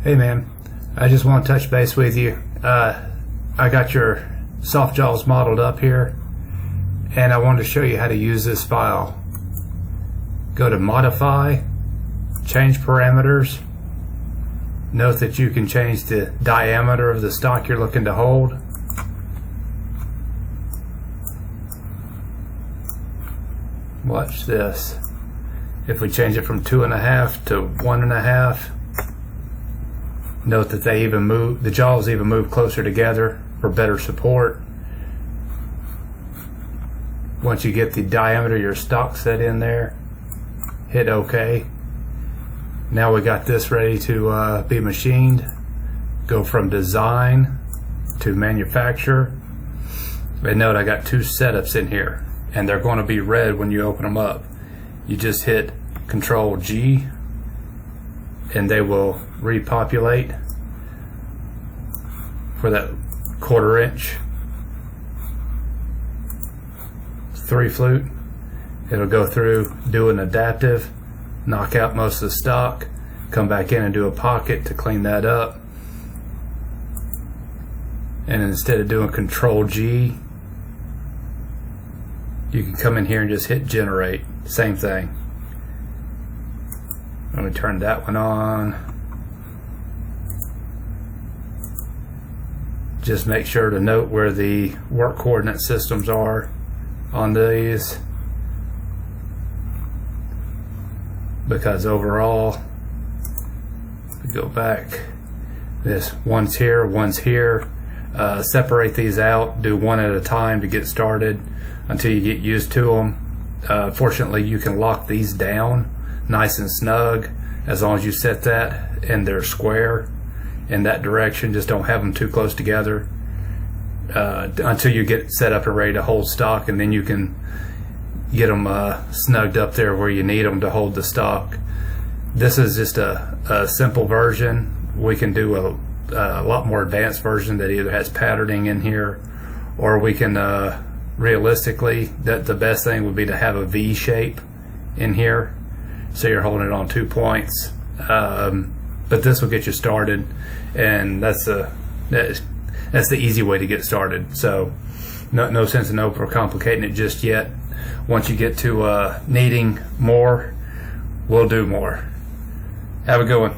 Hey man, I just want to touch base with you. I got your soft jaws modeled up here, and I wanted to show you how to use this file. Go to Modify, change parameters. Note that you can change the diameter of the stock you're looking to hold. Watch this. If we change it from 2.5 to 1.5, note that they even move, the jaws even move closer together for better support. Once you get the diameter of your stock set in there, hit OK. Now we got this ready to be machined. Go from design to manufacture. And note I got two setups in here, and they're going to be red when you open them up. You just hit Control G and they will repopulate for that 1/4 inch 3 flute. It'll go through, do an adaptive, knock out most of the stock, come back in and do a pocket to clean that up. And instead of doing Control G, you can come in here and just hit generate. Same thing. Let me turn that one on. Just make sure to note where the work coordinate systems are on these, because overall, if we go back, this one's here, one's here. Separate these out, do one at a time to get started until you get used to them. Fortunately, you can lock these down nice and snug as long as you set that and they're square in that direction. Just don't have them too close together until you get set up and ready to hold stock, and then you can get them snugged up there where you need them to hold the stock. This is just a simple version. We can do a lot more advanced version that either has patterning in here, or we can realistically, the best thing would be to have a V shape in here, so you're holding it on 2 points. But this will get you started, and that's the easy way to get started. So no sense in overcomplicating it just yet. Once you get to needing more, we'll do more. Have a good one.